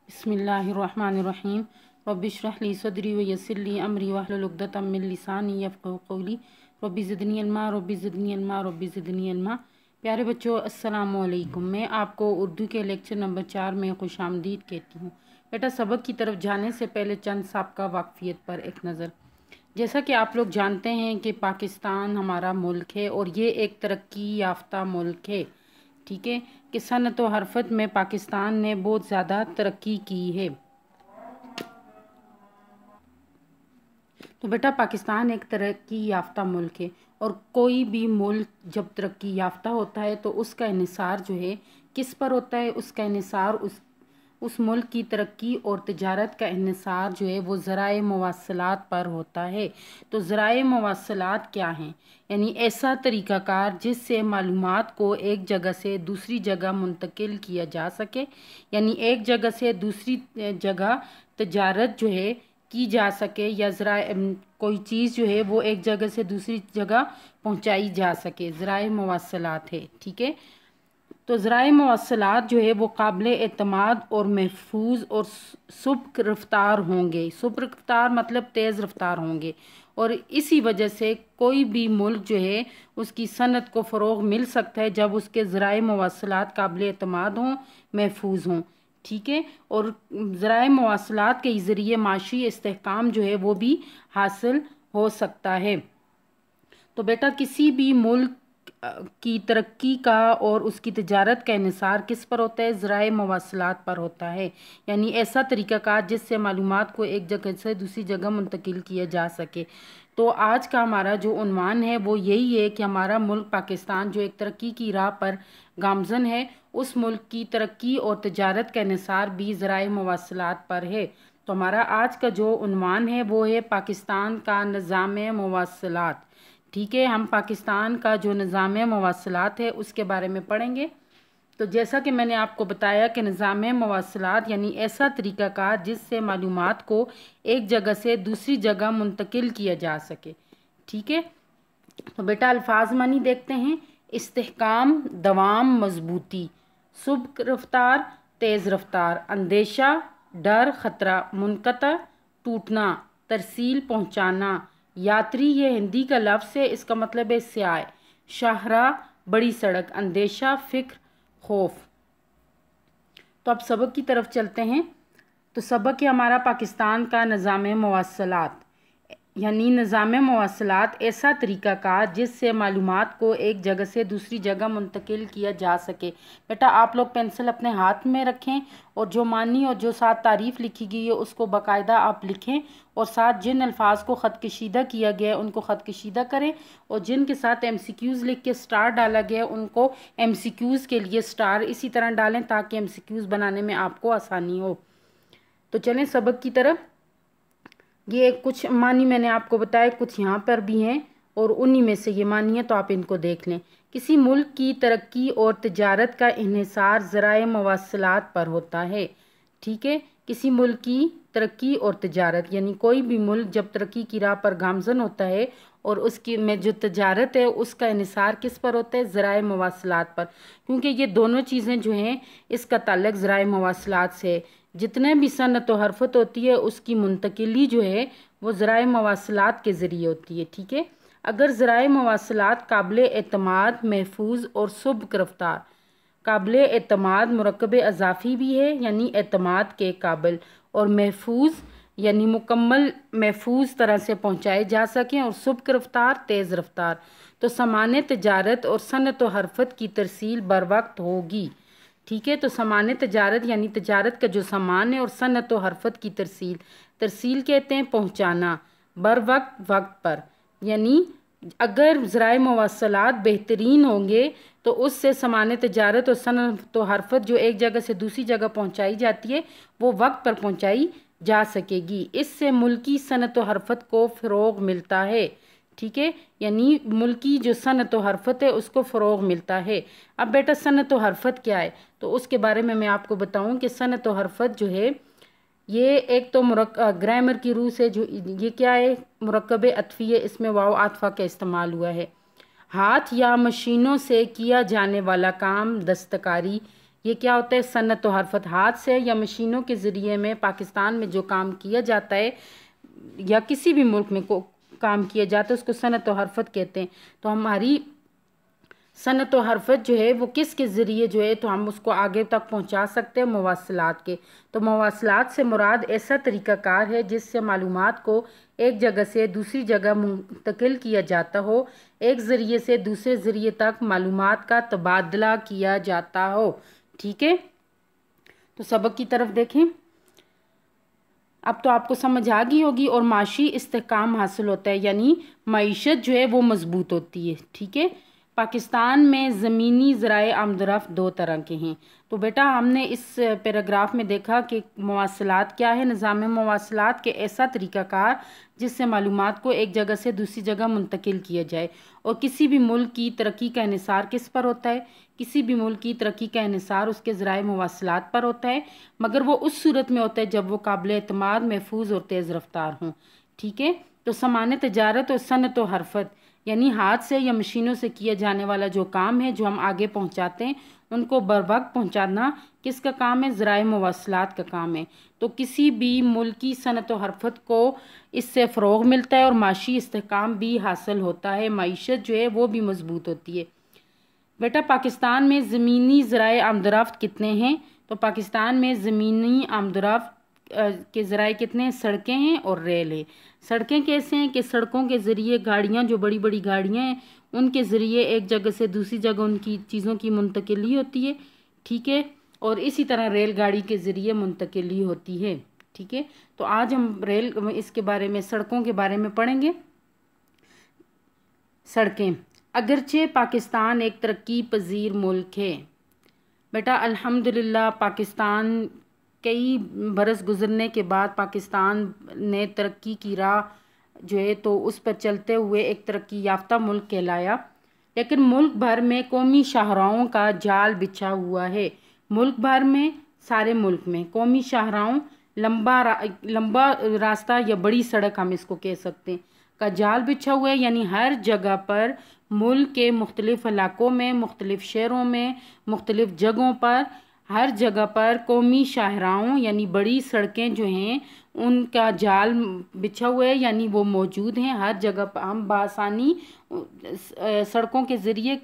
बिस्मिल्लाहिर्रहमानिर्रहीम रब्बि इश्रह ली सदरी व यस्सिर ली अमरी वहलुल उक़दतम मिन लिसानी यफ़क़हू क़ौली रब्बि ज़िदनी इल्मा रब्बि ज़िदनी इल्मा रब्बि ज़िदनी इल्मा। प्यारे बच्चों, अस्सलामु अलैकुम। मैं आपको उर्दू के लेक्चर नंबर 4 में खुशामदीद कहती हूँ। बेटा, सबक की तरफ जाने से पहले चंद साबका वाक़फ़ियत पर एक नज़र। जैसा कि आप लोग जानते हैं कि पाकिस्तान हमारा मुल्क है और ये एक तरक्की याफ्ता मुल्क है। ठीक है कि सनत व हरफत में पाकिस्तान ने बहुत ज़्यादा तरक्की की है। तो बेटा, पाकिस्तान एक तरक्की याफ्ता मुल्क है और कोई भी मुल्क जब तरक्की याफ्ता होता है तो उसका इन्हिसार जो है किस पर होता है? उसका इन्हिसार उस मुल्क की तरक्की और तिजारत का इन्हिसार जो है वो ज़राए मवासलात पर होता है। तो ज़राए मवासलात क्या हैं? यानी ऐसा तरीक़ाकार जिससे मालूमात को एक जगह से दूसरी जगह मुंतकिल किया जा सके, यानी एक जगह से दूसरी जगह तिजारत जो है की जा सके, या कोई चीज़ जो है वो एक जगह से दूसरी जगह पहुंचाई जा सके, ज़राए मवासलात है। ठीक है, तो ज़राए मवासलात जो है वो काबिल एतमाद और महफूज और सुब्क रफ्तार होंगे। सुब्क रफ्तार मतलब तेज़ रफ्तार होंगे, और इसी वजह से कोई भी मुल्क जो है उसकी सनत को फ़रोग़ मिल सकता है जब उसके ज़राए मवासलात काबिल एतमाद हों, महफूज हों। ठीक है, और ज़राए मवासलात के ज़रिए माशी इस्तेहकाम जो है वो भी हासिल हो सकता है। तो बेटा, किसी भी मुल्क की तरक्की का और उसकी तिजारत का इन्हिसार किस पर होता है? ज़राए मवासलात पर होता है, यानी ऐसा तरीक़ाकार जिससे मालूमात को एक जगह से दूसरी जगह मुंतकिल किया जा सके। तो आज का हमारा जो उन्वान है वो यही है कि हमारा मुल्क पाकिस्तान जो एक तरक्की की राह पर गामज़न है, उस मुल्क की तरक्की और तिजारत का इन्हिसार भी ज़राए मवासलात पर है। तो हमारा आज का जो उन्वान है वो है पाकिस्तान का निज़ाम मवासलात। ठीक है, हम पाकिस्तान का जो निज़ाम मवासलात है उसके बारे में पढ़ेंगे। तो जैसा कि मैंने आपको बताया कि निज़ाम मवासलात यानी ऐसा तरीक़ाकार जिससे मालूमात को एक जगह से दूसरी जगह मुंतकिल किया जा सके। ठीक है, तो बेटा अल्फाज मानी देखते हैं। इस्तेहकाम, दवाम, मजबूती, सुब्क रफ्तार, तेज़ रफ्तार, अंदेशा, डर, ख़तरा, मुनक़ता, टूटना, तरसील, पहुँचाना, यात्री, ये हिंदी का लफ्ज़ है, इसका मतलब है स्याह, शाहरा, बड़ी सड़क, अंदेशा, फ़िक्र, खौफ। तो अब सबक की तरफ चलते हैं। तो सबक है हमारा पाकिस्तान का निज़ाम मवासलात, यानी निज़ाम मवासलात ऐसा तरीक़ाकार जिससे मालूमात को एक जगह से दूसरी जगह मुंतकिल किया जा सके। बेटा, आप लोग पेंसिल अपने हाथ में रखें और जो मानी और जो साथ तारीफ़ लिखी गई है उसको बाकायदा आप लिखें, और साथ जिन अल्फाज को ख़त कशीदा किया गया है उनको ख़त कशीदा करें, और जिनके साथ MCQs लिख के स्टार डाला गया है उनको MCQs के लिए स्टार इसी तरह डालें ताकि MCQs बनाने में आपको आसानी हो। तो चलें सबक की तरफ। ये कुछ मानी मैंने आपको बताया, कुछ यहाँ पर भी हैं और उन्हीं में से ये मानी है, तो आप इनको देख लें। किसी मुल्क की तरक्की और तिजारत का इन्हिसार ज़राए मवासलात पर होता है। ठीक है, किसी मुल्क की तरक्की और तिजारत, यानी कोई भी मुल्क जब तरक्की की राह पर गामज़न होता है और उसकी में जो तिजारत है उसका इन्हिसार किस पर होता है? ज़राए मवासलात पर, क्योंकि ये दोनों चीज़ें जो हैं इसका ताल्लुक़ ज़राए मवासलात से। जितने भी सनत व हरफत होती है उसकी मुंतकिली जो है वो ज़राए मवासलात के ज़रिए होती है। ठीक है, अगर ज़राए मवासलात काबिल एतमाद, महफूज और सुब्क रफ्तार, काबिल एतमाद मुरक्कब अज़ाफ़ी भी है यानी एतमाद के काबिल, और महफूज यानी मुकम्मल महफूज तरह से पहुँचाए जा सकें, और सुब्क रफ्तार, तेज़ रफ्तार, तो सामान तिजारत और सनत व हरफत की तरसील बर वक्त होगी। ठीक है, तो सामान तिजारत यानी तिजारत का जो सामान है, और सनत व हरफत की तरसील, तरसील कहते हैं पहुँचाना, बर वक्त, वक्त पर। यानी अगर ज़राए मवासलात बेहतरीन होंगे तो उससे सामान तिजारत और सनत व हरफत जो एक जगह से दूसरी जगह पहुँचाई जाती है वो वक्त पर पहुँचाई जा सकेगी। इससे मुल्की सनत व हरफत को फ़रोग़ मिलता है। ठीक है, यानी मुल्की जो सनत व हरफत है उसको फ़रोग़ मिलता है। अब बेटा, सनत व हरफत क्या है? तो उसके बारे में मैं आपको बताऊं कि सनत व हरफत जो है ये एक तो ग्रामर की रूह से जो ये क्या है, मुरक्कब अतफ़ी है, इसमें वाव आतफ़ा का इस्तेमाल हुआ है। हाथ या मशीनों से किया जाने वाला काम, दस्तकारी, ये क्या होता है? सनत व हरफत। हाथ से या मशीनों के ज़रिए में पाकिस्तान में जो काम किया जाता है या किसी भी मुल्क में को काम किया जाता है उसको सनत व हरफत कहते हैं। तो हमारी सनत व हरफत जो है वो किसके ज़रिए जो है तो हम उसको आगे तक पहुंचा सकते हैं? मवासलात के। तो मवासलात से मुराद ऐसा तरीक़ाकार है जिससे मालूमात को एक जगह से दूसरी जगह मुंतकिल किया जाता हो, एक ज़रिए से दूसरे ज़रिए तक मालूमात का तबादला किया जाता हो। ठीक है, तो सबक की तरफ देखें। अब तो आपको समझ आ गई होगी। और माशी इस्तेहकाम हासिल होता है, यानी मईशत जो है वो मजबूत होती है। ठीक है, पाकिस्तान में ज़मीनी ज़राए आमदरफ़्त दो तरह के हैं। तो बेटा हमने इस पैराग्राफ में देखा कि मवासलात क्या है। निज़ाम मवासलात के ऐसा तरीक़ाकार जिससे मालूमात को एक जगह से दूसरी जगह मुंतकिल किया जाए। और किसी भी मुल्क की तरक्की का इन्हिसार किस पर होता है? किसी भी मुल्क की तरक्की का इन्हिसार उसके ज़राए मवासलात पर होता है, मगर वो उस सूरत में होता है जब वो काबिल एतमाद, महफूज और तेज़ रफ्तार हों। ठीक है, तो सामान्य तजारत और सनत व हरफत यानी हाथ से या मशीनों से किया जाने वाला जो काम है जो हम आगे पहुंचाते हैं उनको बर वक्त पहुंचाना किसका काम है? ज़राए मवासलात का काम है। तो किसी भी मुल्क की सनत व हरफत को इससे फ़रोग़ मिलता है और माशी इस्तेहकाम भी हासिल होता है, मईशत जो है वो भी मजबूत होती है। बेटा पाकिस्तान में ज़मीनी ज़राए आमदरफ़्त कितने हैं? तो पाकिस्तान में ज़मीनी आमदरफ़्त के ज़राए कितने हैं? सड़कें हैं और रेल है। सड़कें कैसे हैं कि सड़कों के ज़रिए गाड़ियाँ, जो बड़ी बड़ी गाड़ियाँ हैं उनके ज़रिए एक जगह से दूसरी जगह उनकी चीज़ों की मुंतकिली होती है। ठीक है, और इसी तरह रेलगाड़ी के ज़रिए मुंतकिली होती है। ठीक है, तो आज हम इसके बारे में, सड़कों के बारे में पढ़ेंगे। सड़कें। अगरचे पाकिस्तान एक तरक्की पजीर मुल्क है। बेटा अल्हम्दुलिल्लाह पाकिस्तान कई बरस गुजरने के बाद पाकिस्तान ने तरक्की की राह जो है तो उस पर चलते हुए एक तरक्की याफ्ता मुल्क कहलाया। लेकिन मुल्क भर में कौमी शाहराहों का जाल बिछा हुआ है। मुल्क भर में, सारे मुल्क में कौमी शाहराहों, लंबा रास्ता या बड़ी सड़क हम इसको कह सकते हैं, का जाल बिछा हुआ है। यानी हर जगह पर मुल्क के मुख्तलिफ इलाकों में, मुख्तलिफ शहरों में, मुख्तलिफ जगहों पर, हर जगह पर कौमी शाहराहों यानी बड़ी सड़कें जो हैं उनका जाल बिछा हुआ है, यानी वो मौजूद हैं हर जगह पर। हम बआसानी सड़कों के ज़रिए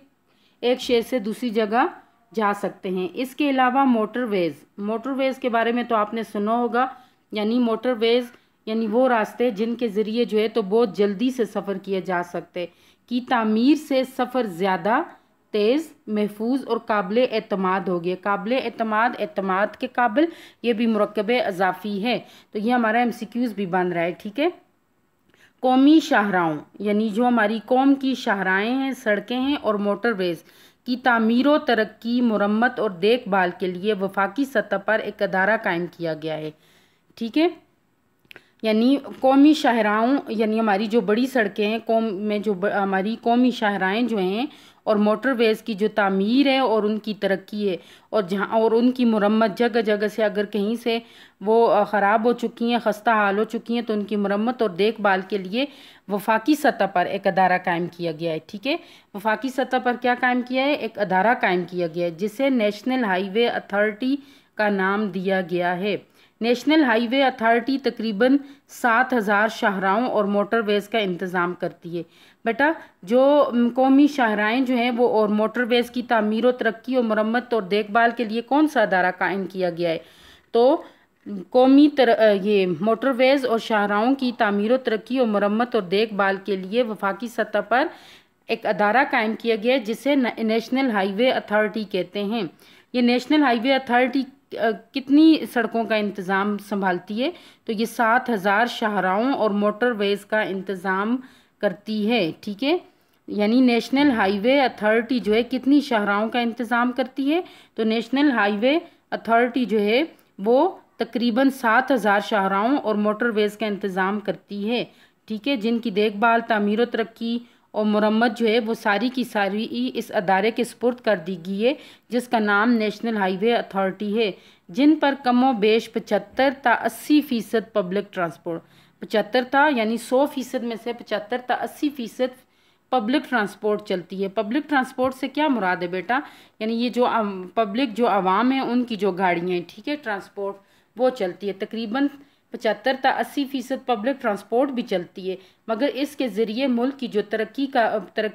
एक शहर से दूसरी जगह जा सकते हैं। इसके अलावा मोटरवेज़ के बारे में तो आपने सुना होगा। यानी मोटरवेज़ यानी वो रास्ते जिनके ज़रिए जो है तो बहुत जल्दी से सफ़र किया जा सकते की तामीर से सफ़र ज़्यादा तेज़, महफूज और काबिल एतमाद हो गया। काबिल एतमाद के काबिल, ये भी मुरक्कब अज़ाफ़ी है। तो ये हमारा MCQs भी बन रहा है। ठीक है, कौमी शाहराहों यानी जो हमारी कौम की शाहराएँ हैं, सड़कें हैं और मोटरवेज़ की तामीर व तरक्की, मुरम्मत और देखभाल के लिए वफाकी सतह पर एक अदारा कायम किया गया है। ठीक है, यानी कौमी शाहराहों यानी हमारी जो बड़ी सड़कें हैं, कौम में जो हमारी कौमी शाहराएँ जो हैं और मोटरवेज़ की जो तामीर है और उनकी तरक्की है और जहाँ और उनकी मुरम्मत, जगह जगह से अगर कहीं से वो ख़राब हो चुकी हैं, खस्ता हाल हो चुकी हैं, तो उनकी मुरम्मत और देखभाल के लिए वफाकी सतह पर एक अदारा कायम किया गया है। ठीक है, वफाकी सतह पर क्या कायम किया है? एक अदारा कायम किया गया है जिसे नेशनल हाईवे अथॉरिटी का नाम दिया गया है। नेशनल हाईवे अथॉरिटी तकरीबन 7000 शाहराहों और मोटरवेज़ का इंतज़ाम करती है। बेटा जो कौमी शाहराएँ जो हैं वो और मोटरवेज़ की तामीर व तरक्की और मरम्मत और देखभाल के लिए कौन सा अदारा कायम किया गया है? तो ये मोटरवेज़ और शाहराहों की तामीर व तरक्की और मरम्मत और देखभाल के लिए वफाकी सतह पर एक अदारा कायम किया गया है जिसे नेशनल हाईवे अथॉरिटी कहते हैं। ये नेशनल हाईवे अथॉरिटी कितनी सड़कों का इंतज़ाम संभालती है? तो ये 7000 शाहराहों और मोटरवेज़ का इंतज़ाम करती है। ठीक है, यानी नेशनल हाईवे अथॉरिटी जो है कितनी शाहराहों का इंतज़ाम करती है? तो नेशनल हाईवे अथॉरिटी जो है वो तकरीबन 7000 शाहराहों और मोटरवेज़ का इंतज़ाम करती है। ठीक है, जिनकी देखभाल, तामीर व तरक्की और मुरम्मत जो है वो सारी की सारी इस अदारे के सुपुर्द कर दी गई है जिसका नाम नेशनल हाईवे अथॉरिटी है, जिन पर कमो बेश 75 ता 80% पब्लिक ट्रांसपोर्ट, 75 था यानी 100% में से 75 ता 80% पब्लिक ट्रांसपोर्ट चलती है। पब्लिक ट्रांसपोर्ट से क्या मुराद है बेटा, यानी ये जो पब्लिक जो आवाम है उनकी जो गाड़ियाँ हैं, ठीक है, ट्रांसपोर्ट वो चलती है। तकरीबन 75 से 80% पब्लिक ट्रांसपोर्ट भी चलती है, मगर इसके ज़रिए मुल्क की जो तरक्की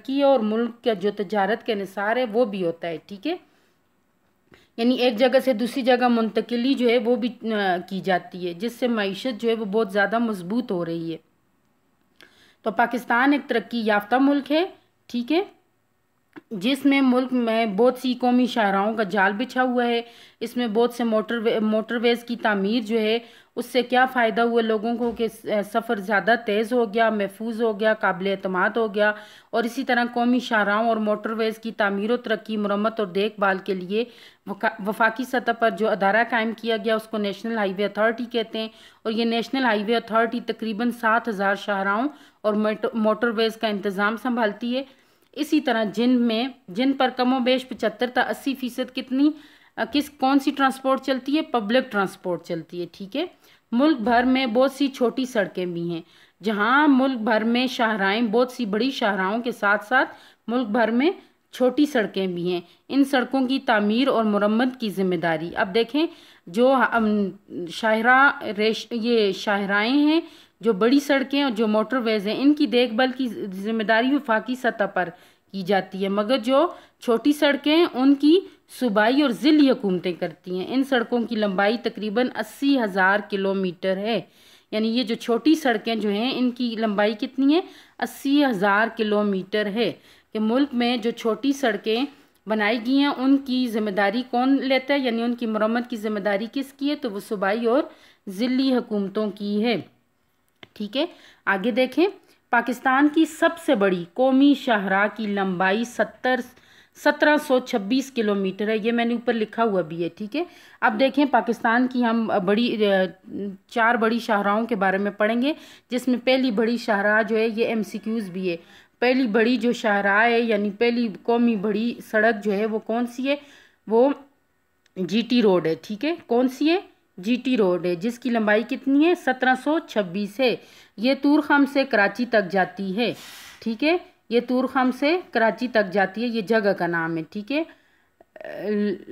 है और मुल्क का जो तजारत का निसार है वो भी होता है, ठीक है, यानी एक जगह से दूसरी जगह मुंतकिली जो है वो भी की जाती है, जिससे मईशत जो है वो बहुत ज़्यादा मजबूत हो रही है। तो पाकिस्तान एक तरक्की याफ्ता मुल्क है, ठीक है, जिसमें मुल्क में बहुत सी कौमी शाहराहों का जाल बिछा हुआ है। इसमें बहुत से मोटरवेज़ की तामीर जो है उससे क्या फ़ायदा हुआ लोगों को कि सफ़र ज़्यादा तेज़ हो गया, महफूज हो गया, काबिल एतमाद हो गया। और इसी तरह कौमी शाहराहों और मोटरवेज़ की तामीर और तरक्की, मरम्मत और देखभाल के लिए वफाकी सतह पर जो अदारा कायम किया गया उसको नेशनल हाईवे अथॉरिटी कहते हैं। और ये नेशनल हाईवे अथॉरिटी तकरीबन 7000 शाहराहों और मोटरवेज़ का इंतज़ाम संभालती है। इसी तरह जिन पर कमोबेश 75 से 80% कौन सी ट्रांसपोर्ट चलती है, पब्लिक ट्रांसपोर्ट चलती है, ठीक है। मुल्क भर में बहुत सी छोटी सड़कें भी हैं, जहां मुल्क भर में शाहराएं, बहुत सी बड़ी शाहराहों के साथ साथ मुल्क भर में छोटी सड़कें भी हैं। इन सड़कों की तामीर और मुरम्मत की जिम्मेदारी, अब देखें, जो ये शाहराएं हैं, जो बड़ी सड़कें और जो मोटरवेज़ हैं, इनकी देखभाल की जिम्मेदारी वफाकी सतह पर की जाती है, मगर जो छोटी सड़कें हैं उनकी सूबाई और ज़िली हुकूमतें करती हैं। इन सड़कों की लंबाई तकरीबन 80,000 किलोमीटर है, यानी ये जो छोटी सड़कें जो हैं इनकी लंबाई कितनी है, 80,000 किलोमीटर है। कि मुल्क में जो छोटी सड़कें बनाई गई हैं उनकी ज़िम्मेदारी कौन लेता है, यानी उनकी मरम्मत की ज़िम्मेदारी किसकी है, तो वो सूबाई और ज़िली हुकूमतों की है, ठीक है। आगे देखें, पाकिस्तान की सबसे बड़ी कौमी शाहराह की लंबाई 1726 किलोमीटर है, ये मैंने ऊपर लिखा हुआ भी है, ठीक है। अब देखें, पाकिस्तान की हम 4 बड़ी शाहराहों के बारे में पढ़ेंगे, जिसमें पहली बड़ी शाहराह जो है ये MCQs भी है। पहली बड़ी जो शाहराह है, यानी पहली कौमी बड़ी सड़क जो है वो कौन सी है, वो GT रोड है, ठीक है। कौन सी है, GT रोड है, जिसकी लंबाई कितनी है, 1726 है। ये तूरखम से कराची तक जाती है, ठीक है, ये तूरखम से कराची तक जाती है, ये जगह का नाम है, ठीक है।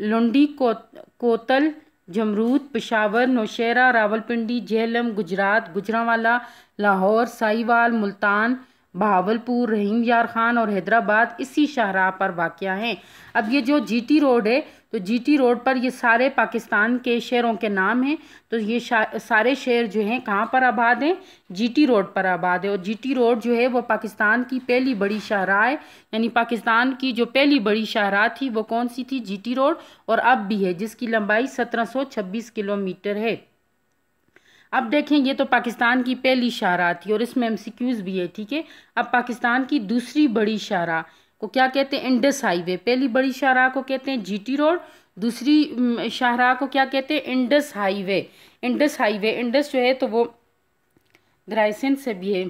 लुंडी, कोतल, जमरूद, पेशावर, नौशहरा, रावलपिंडी, झेलम, गुजरात, गुजरांवाला, लाहौर, साहिवाल, मुल्तान, बहावलपुर, रहीम यार खान और हैदराबाद इसी शाहराह पर वाक़या हैं। अब ये जो GT रोड है, तो GT रोड पर ये सारे पाकिस्तान के शहरों के नाम हैं। तो ये सारे शहर जो हैं कहाँ पर आबाद हैं, GT रोड पर आबाद है। और GT रोड जो है वो पाकिस्तान की पहली बड़ी शाहराह है, यानी पाकिस्तान की जो पहली बड़ी शाहराह थी वो कौन सी थी, GT रोड, और अब भी है, जिसकी लंबाई 1726 किलोमीटर है। अब देखें, ये तो पाकिस्तान की पहली शाहराह थी और इसमें MCQs भी है, ठीक है। अब पाकिस्तान की दूसरी बड़ी शाहराह को क्या कहते हैं, इंडस हाईवे। पहली बड़ी शाहराह को कहते हैं GT रोड, दूसरी शाहराह को क्या कहते हैं, Indus highway. Indus highway, Indus जो है तो वो ग्राइसन से भी है।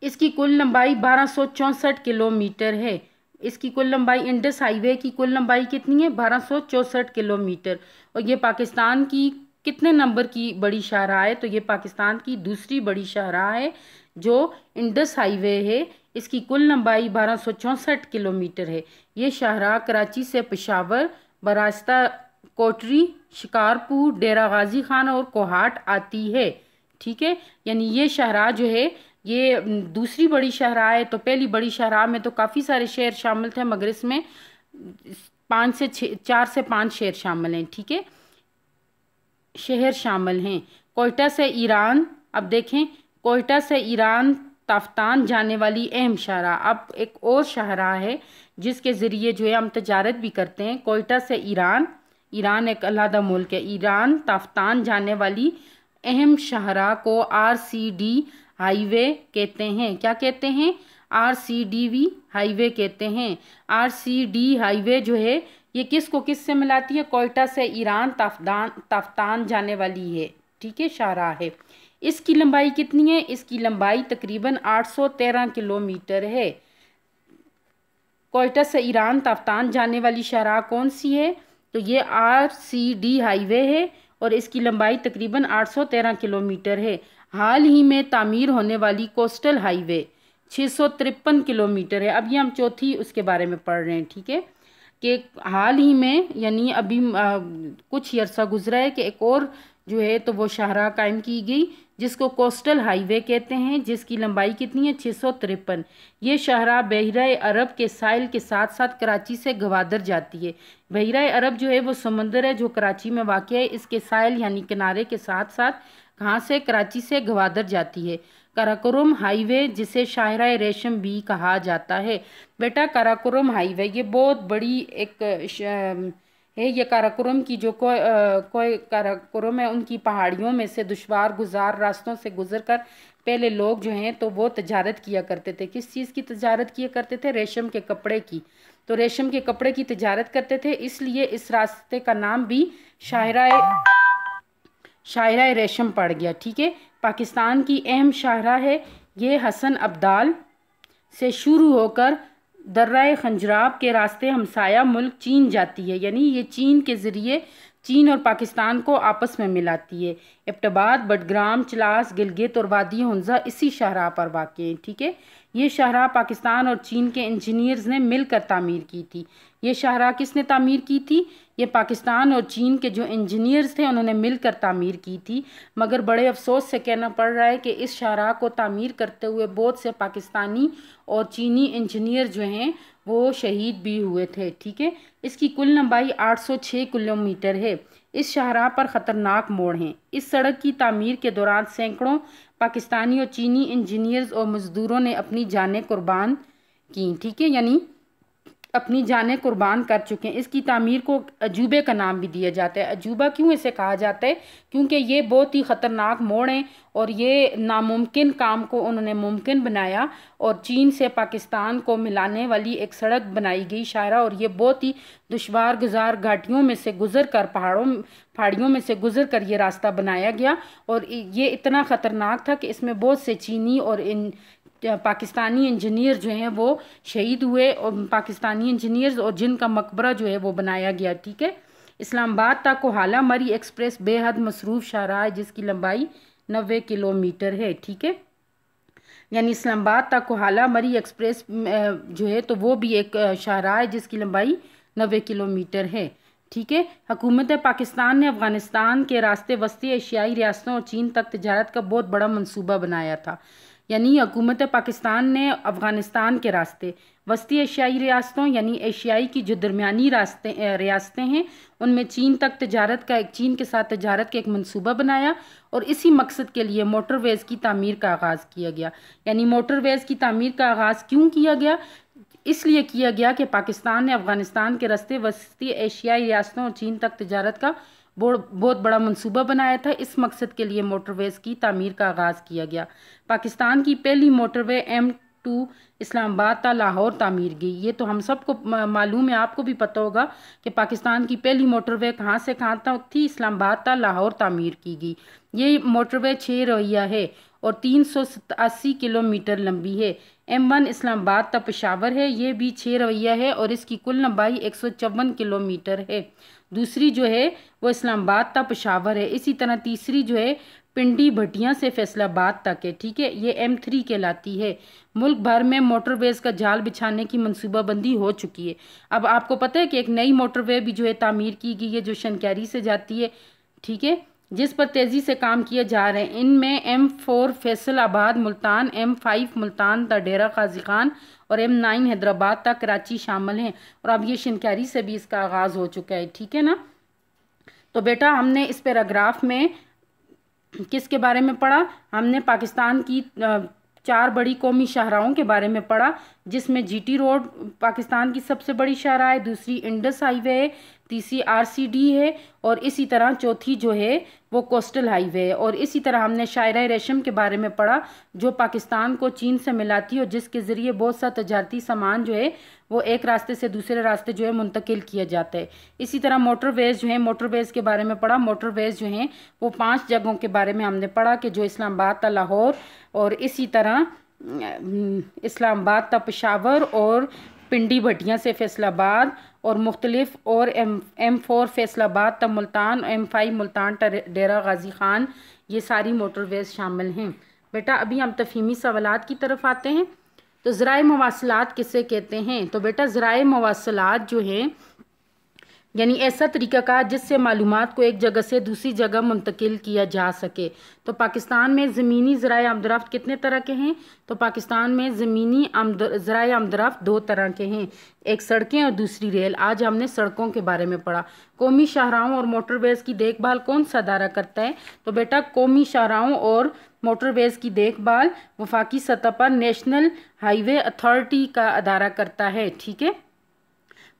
इसकी कुल लंबाई 1264 किलोमीटर है। इसकी कुल लंबाई, इंडस हाईवे की कुल लंबाई कितनी है, 1264 किलोमीटर। और ये पाकिस्तान की कितने नंबर की बड़ी शाहराह है, तो ये पाकिस्तान की दूसरी बड़ी शाहराह है जो इंडस हाईवे है। इसकी कुल लंबाई 1264 किलोमीटर है। ये शाहराह कराची से पेशावर, बरास्ता कोटरी, शिकारपुर, डेरा गाजी खान और कोहाट आती है, ठीक है। यानी ये शाहराह जो है ये दूसरी बड़ी शाहराह है। तो पहली बड़ी शाहराह में तो काफ़ी सारे शहर शामिल थे, मगर इसमें 4 से 5 शहर शामिल हैं, ठीक है, शहर शामिल हैं। कोयटा से ईरान, अब देखें, कोयटा से ईरान ताफ्तान जाने वाली अहम शाहराह। अब एक और शाहराह है जिसके ज़रिए जो है हम तजारत भी करते हैं। कोयटा से ईरान, ईरान एक अलहदा मुल्क है, ईरान ताफ्तान जाने वाली अहम शाहराह को RCD हाईवे कहते हैं। क्या कहते हैं, RCDV हाईवे कहते हैं। RCD हाईवे जो है ये किस को किस से मिलाती है, कोयटा से ईरान ताफ्तान जाने वाली है, ठीक है, शाहराह है। इसकी लंबाई कितनी है, इसकी लंबाई तकरीबन 813 किलोमीटर है। कोयटा से ईरान ताफ्तान जाने वाली शाहराह कौन सी है, तो ये RCD हाईवे है और इसकी लंबाई तकरीबन 813 किलोमीटर है। हाल ही में तामीर होने वाली कोस्टल हाईवे, 653 किलोमीटर है। अब ये हम चौथी उसके बारे में पढ़ रहे हैं, ठीक है, कि हाल ही में यानी अभी कुछ ही अरसा गुजरा है कि एक और जो है तो वो शाहराह कायम की गई जिसको कोस्टल हाईवे कहते हैं, जिसकी लंबाई कितनी है 653। ये शाहराह बहरा अरब के साहिल के साथ साथ कराची से गवादर जाती है। बहरा अरब जो है वो समंदर है जो कराची में वाक़ है, इसके साहिल यानी किनारे के साथ साथ कहाँ से, कराची से गवादर जाती है। काराकोरम हाईवे जिसे शाहराह रेशम भी कहा जाता है। बेटा काराकोरम हाईवे ये बहुत बड़ी एक है। ये काराकोरम की जो कोई काराकोरम है उनकी पहाड़ियों में से दुश्वार गुजार रास्तों से गुजर कर पहले लोग जो हैं तो वो तजारत किया करते थे। किस चीज़ की तजारत किया करते थे? रेशम के कपड़े की। तो रेशम के कपड़े की तजारत करते थे, इसलिए इस रास्ते का नाम भी शाहराह रेशम पड़ गया, ठीक है। पाकिस्तान की अहम शाहराह है ये हसन अब्दाल से शुरू होकर दर्रा खंजराब के रास्ते हमसाया मुल्क चीन जाती है, यानी ये चीन के ज़रिए चीन और पाकिस्तान को आपस में मिलाती है। एबटाबाद, बडग्राम, चलास, गिलगित और वादी हुंजा इसी शाहराह पर वाक़ है, ठीक है। ये शाहराह पाकिस्तान और चीन के इंजीनियर्स ने मिलकर तामीर की थी। ये शाहराह किसने तामीर की थी? ये पाकिस्तान और चीन के जो इंजीनियर्स थे उन्होंने मिलकर तामीर की थी। मगर बड़े अफसोस से कहना पड़ रहा है कि इस शाहराह को तामीर करते हुए बहुत से पाकिस्तानी और चीनी इंजीनियर जो हैं वो शहीद भी हुए थे, ठीक है। इसकी कुल लंबाई 806 किलोमीटर है। इस शाहराह पर ख़तरनाक मोड़ हैं। इस सड़क की तामीर के दौरान सैकड़ों पाकिस्तानी और चीनी इंजीनियर्स और मज़दूरों ने अपनी जानें कुर्बान की, ठीक है, यानी अपनी जानें कुर्बान कर चुके हैं। इसकी तामीर को अजूबे का नाम भी दिया जाता है। अजूबा क्यों इसे कहा जाता है? क्योंकि ये बहुत ही ख़तरनाक मोड़ हैं और ये नामुमकिन काम को उन्होंने मुमकिन बनाया और चीन से पाकिस्तान को मिलाने वाली एक सड़क बनाई गई शाहराह, और ये बहुत ही दुश्वार गुजार घाटियों में से गुजर कर पहाड़ियों में से गुजर कर ये रास्ता बनाया गया। और ये इतना ख़तरनाक था कि इसमें बहुत से चीनी और पाकिस्तानी इंजीनियर जो हैं वो शहीद हुए, और पाकिस्तानी इंजीनियर्स और जिनका मकबरा जो है वो बनाया गया, ठीक है। इस्लामाबाद तक कोहाला मरी एक्सप्रेस बेहद मसरूफ़ शाहराह है जिसकी लंबाई 90 किलोमीटर है, ठीक है। यानी इस्लामाबाद तक कोहाला मरी एक्सप्रेस जो है तो वो भी एक शाहराह है जिसकी लंबाई 90 किलोमीटर है, ठीक है। हुकूमत पाकिस्तान ने अफ़गानिस्तान के रास्ते वस्ती एशियाई रियासतों और चीन तक तजारत का बहुत बड़ा मंसूबा बनाया था। यानी हुकूमत पाकिस्तान ने अफ़गानिस्तान के रास्ते वस्ती एशियाई रियासतों यानी एशियाई की जो दरमियानी रियासतें हैं उनमें चीन के साथ तजारत का एक मंसूबा बनाया, और इसी मकसद के लिए मोटरवेज़ की तामीर का आगाज़ किया गया। यानी मोटरवेज़ की तामीर का आगाज़ क्यों किया गया? इसलिए किया गया कि पाकिस्तान ने अफ़गानिस्तान के रास्ते वस्ती एशियाई रियासतों और चीन तक तजारत का बहुत बड़ा मंसूबा बनाया था। इस मकसद के लिए मोटरवेज़ की तामीर का आगाज़ किया गया। पाकिस्तान की पहली मोटरवे M2 इस्लामाबाद ता लाहौर तामीर गई। ये तो हम सबको मालूम है, आपको भी पता होगा कि पाकिस्तान की पहली मोटरवे कहाँ से कहाँ तक थी, इस्लामाबाद ता लाहौर तामीर की गई। ये मोटरवे 6 रवैया है और 387 किलोमीटर लंबी है। M1 इस्लामाबाद तक पेशावर है, ये भी 6 रवैया है और इसकी कुल लंबाई 154 किलोमीटर है। दूसरी जो है वो इस्लामाबाद तक पेशावर है। इसी तरह तीसरी जो है पिंडी भटियां से फैसलाबाद तक है, ठीक है, ये M3 कहलाती है। मुल्क भर में मोटरवेज़ का जाल बिछाने की मनसूबाबंदी हो चुकी है। अब आपको पता है कि एक नई मोटरवे भी जो है तामीर की गई है जो शनकैरी से जाती है, ठीक है, जिस पर तेज़ी से काम किए जा रहे हैं। इनमें M4 फैसलाबाद मुल्तान, M5 मुल्तान ता डेरा गाजी खान और M9 हैदराबाद तक कराची शामिल हैं। और अब ये शनकैरी से भी इसका आगाज़ हो चुका है, ठीक है ना। तो बेटा हमने इस पैराग्राफ में किसके बारे में पढ़ा? हमने पाकिस्तान की 4 बड़ी कौमी शाहराहों के बारे में पढ़ा, जिसमें GT रोड पाकिस्तान की सबसे बड़ी शाहराह है, दूसरी इंडस हाईवे है, तीसरी RCD है और इसी तरह चौथी जो है वो कोस्टल हाईवे है। और इसी तरह हमने शाहराह रेशम के बारे में पढ़ा जो पाकिस्तान को चीन से मिलाती है और जिसके ज़रिए बहुत सा तजारती सामान जो है वो एक रास्ते से दूसरे रास्ते जो है मुंतकिल किया जाता है। इसी तरह मोटरवेज़ जो है, मोटरवेज़ के बारे में पढ़ा। मोटरवेज़ जो हैं वो 5 जगहों के बारे में हमने पढ़ा कि जो इस्लामाबाद ता लाहौर और इसी तरह इस्लामाबाद ता पेशावर और पिंडी भटियां से फैसलाबाद और मुख्तलिफ और M4 फैसलाबाद ता मुल्तान, M5 मुल्तान ता डेरा गाजी खान, ये सारी मोटरवेज़ शामिल हैं। बेटा अभी हम तफ़हीमी सवालात की तरफ आते हैं। तो ज़राए मवासलात किसे कहते हैं? तो बेटा ज़राए मवासलात जो है यानी ऐसा तरीक़ाकार जिससे मालूमात को एक जगह से दूसरी जगह मुंतकिल किया जा सके। तो पाकिस्तान में ज़मीनी ज़राए आमदरफ्त कितने तरह के हैं? तो पाकिस्तान में ज़मीनी ज़राए आमदरफ्त दो तरह के हैं, एक सड़कें और दूसरी रेल। आज हमने सड़कों के बारे में पढ़ा। कौमी शाहराहों और मोटरवेज़ की देखभाल कौन सा अदारा करता है? तो बेटा कौमी शाहराहों और मोटरवेज़ की देखभाल वफाकी सतह पर नेशनल हाईवे अथॉरिटी का अदारा करता है। ठीक है।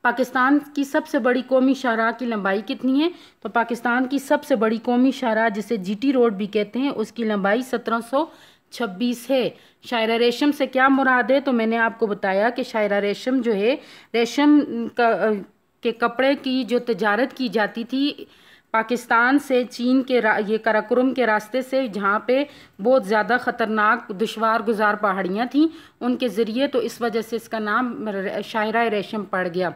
पाकिस्तान की सबसे बड़ी कौमी शाहराह की लंबाई कितनी है? तो पाकिस्तान की सबसे बड़ी कौमी शाहराह जिसे जीटी रोड भी कहते हैं उसकी लंबाई 1726 है। शायरा रेशम से क्या मुराद है? तो मैंने आपको बताया कि शायरा रेशम जो है रेशम के कपड़े की जो तजारत की जाती थी पाकिस्तान से चीन के ये काराकोरम के रास्ते से, जहाँ पे बहुत ज़्यादा ख़तरनाक दुश्वार गुजार पहाड़ियाँ थीं, उनके ज़रिए, तो इस वजह से इसका नाम शायरा रेशम पड़ गया।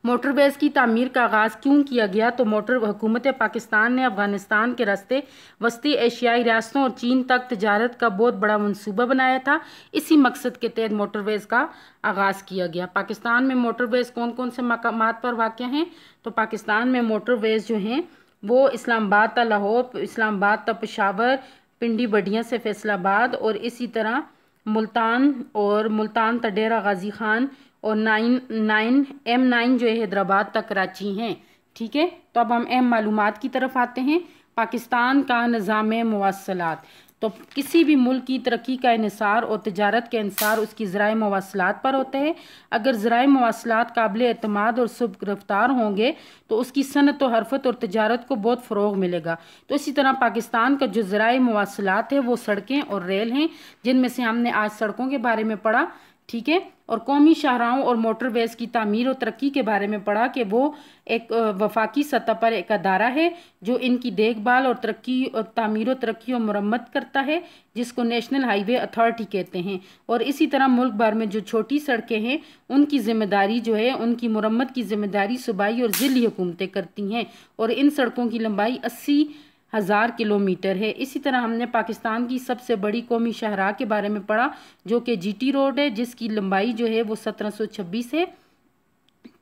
मोटरवेज़ की तामीर का आगाज़ क्यों किया गया? तो हुकूमत पाकिस्तान ने अफ़गानिस्तान के रास्ते वस्ती एशियाई रियासतों और चीन तक तजारत का बहुत बड़ा मनसूबा बनाया था। इसी मकसद के तहत मोटरवेज़ का आगाज़ किया गया। पाकिस्तान में मोटरवेज़ कौन कौन से मकामात पर वाक़ हैं? तो पाकिस्तान में मोटरवेज़ जो हैं वो इस्लामाबाद ता लाहौर, इस्लामाबाद ता पेशावर, पिंडी बडियाँ से फैसलाबाद, और इसी तरह मुल्तान ता डेरा गाजी खान, और M9 जो है हैदराबाद तक कराची हैं। ठीक है। तो अब हम अहम मालूमात की तरफ आते हैं। पाकिस्तान का निज़ाम मवासलात, तो किसी भी मुल्क की तरक्की का इन्हिसार और तजारत का इन्हिसार उसकी ज़राए मवासलात पर होता है। अगर ज़राए मवासलात काबिल एतमाद और सुब रफ्तार होंगे तो उसकी सनत व हरफत और तजारत को बहुत फ़रोग़ मिलेगा। तो इसी तरह पाकिस्तान का जो ज़राए मवासलात है वो सड़कें और रेल हैं, जिनमें से हमने आज सड़कों के बारे में पढ़ा। ठीक है। और कौमी शाहराहों और मोटरवेज़ की तामीर और तरक्की के बारे में पढ़ा कि वो एक वफाकी सतह पर एक अदारा है जो इनकी देखभाल और तरक्की और तामीर और तरक्की और मुरम्मत करता है, जिसको नेशनल हाईवे अथॉरिटी कहते हैं। और इसी तरह मुल्क भर में जो छोटी सड़कें हैं उनकी ज़िम्मेदारी जो है, उनकी मुरम्मत की ज़िम्मेदारी सूबाई और ज़िली हुकूमतें करती हैं, और इन सड़कों की लंबाई 80,000 किलोमीटर है। इसी तरह हमने पाकिस्तान की सबसे बड़ी कौमी शाहराह के बारे में पढ़ा जो कि जीटी रोड है, जिसकी लंबाई जो है वो 1726 है।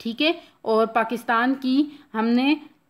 ठीक है। और पाकिस्तान की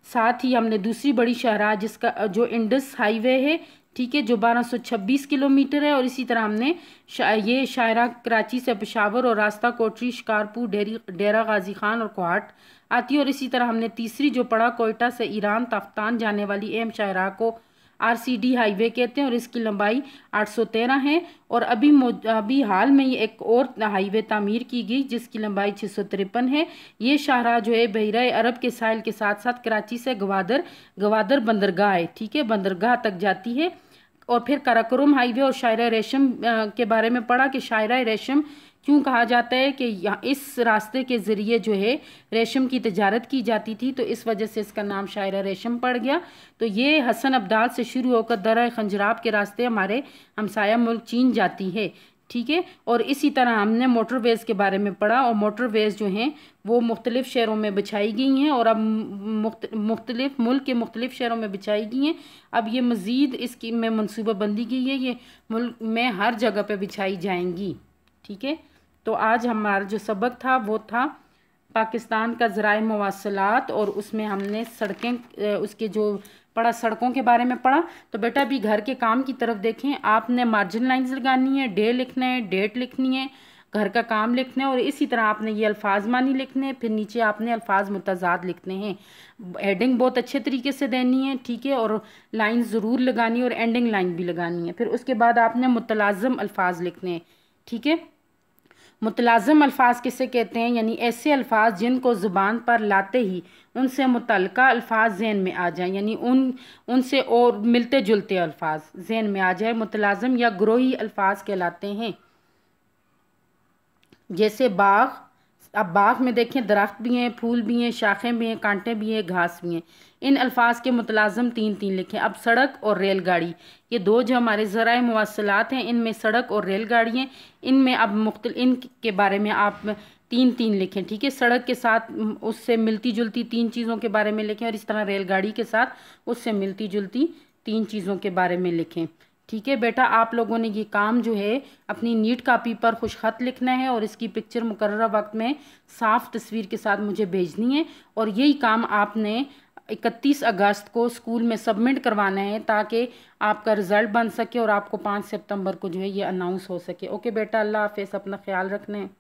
साथ ही हमने दूसरी बड़ी शाहराह जिसका जो इंडस हाईवे है, ठीक है, जो 1226 किलोमीटर है। और इसी तरह हमने ये शाहराह कराची से पेशावर और रास्ता कोटरी, शिकारपुर, डेरा गाजी खान और कोहाट आती है। और इसी तरह हमने तीसरी जो पढ़ा कोयटा से ईरान ताफ्तान जाने वाली अहम शाहराह को RCD हाईवे कहते हैं और इसकी लंबाई 813 है। और अभी हाल में ही एक और हाईवे तामीर की गई जिसकी लंबाई 653 है। ये शाहराह जो है बहरा अरब के साहिल के साथ साथ कराची से गवादर बंदरगाह है, ठीक है, बंदरगाह तक जाती है। और फिर काराकोरम हाईवे और शायरा रेशम के बारे में पढ़ा कि शायरा रेशम क्यों कहा जाता है कि यहाँ इस रास्ते के ज़रिए जो है रेशम की तजारत की जाती थी, तो इस वजह से इसका नाम शायरा रेशम पड़ गया। तो ये हसन अब्दाल से शुरू होकर दर्रा खंजराब के रास्ते हमारे हमसाया मुल्क चीन जाती है। ठीक है। और इसी तरह हमने मोटरवेज़ के बारे में पढ़ा और मोटरवेज़ जो हैं वो मुख्तलिफ़ शहरों में बिछाई गई हैं और अब मुख्तलिफ़ मुल्क के मुख्तलिफ़ शहरों में बिछाई गई हैं। अब ये मज़ीद इसकी में मनसूबाबंदी की है, ये मुल्क में हर जगह पे बिछाई जाएंगी। ठीक है। तो आज हमारा जो सबक था वो था पाकिस्तान का ज़राए मवासलात, और उसमें हमने सड़कें उसके जो पढ़ा सड़कों के बारे में पढ़ा। तो बेटा अभी घर के काम की तरफ देखें। आपने मार्जिन लाइन्स लगानी है, डे लिखना है, डेट लिखनी है, घर का काम लिखना है, और इसी तरह आपने ये अल्फाज मानी लिखने हैं। फिर नीचे आपने अल्फाज मुतज़ाद लिखने हैं। हेडिंग बहुत अच्छे तरीके से देनी है, ठीक है, और लाइन ज़रूर लगानी है और एंडिंग लाइन भी लगानी है। फिर उसके बाद आपने मुतलाज़म अल्फाज लिखने हैं। ठीक है। मुतलाज़म अल्फाज किसे कहते हैं? यानी ऐसे अल्फाज जिनको ज़ुबान पर लाते ही उनसे मुतल्लिका अल्फाज ज़हन में आ जाएं, यानी उनसे और मिलते जुलते अल्फाज ज़हन में आ जाए, मुतलाज़म या ग्रोही अल्फाज कहलाते हैं। जैसे बाग, अब बाग में देखें दरख्त भी हैं, फूल भी हैं, शाखें भी हैं, कांटे भी हैं, घास भी हैं। इन अल्फाज के मुतलाज़म 3-3 लिखें। अब सड़क और रेलगाड़ी, ये दो जो हमारे ज़राए मवासलात हैं, इनमें सड़क और रेलगाड़ी हैं। इनमें अब इनके बारे में आप 3-3 लिखें। ठीक है। सड़क के साथ उससे मिलती जुलती 3 चीज़ों के बारे में लिखें और इस तरह रेलगाड़ी के साथ उससे मिलती जुलती 3 चीज़ों के बारे में लिखें। ठीक है बेटा, आप लोगों ने ये काम जो है अपनी नीट कॉपी पर खुश खत लिखना है और इसकी पिक्चर मुकर्रर वक्त में साफ तस्वीर के साथ मुझे भेजनी है। और यही काम आपने 31 अगस्त को स्कूल में सबमिट करवाना है ताकि आपका रिज़ल्ट बन सके और आपको 5 सितंबर को जो है ये अनाउंस हो सके। ओके बेटा, अल्लाह हाफ़िज़, अपना ख्याल रखना है।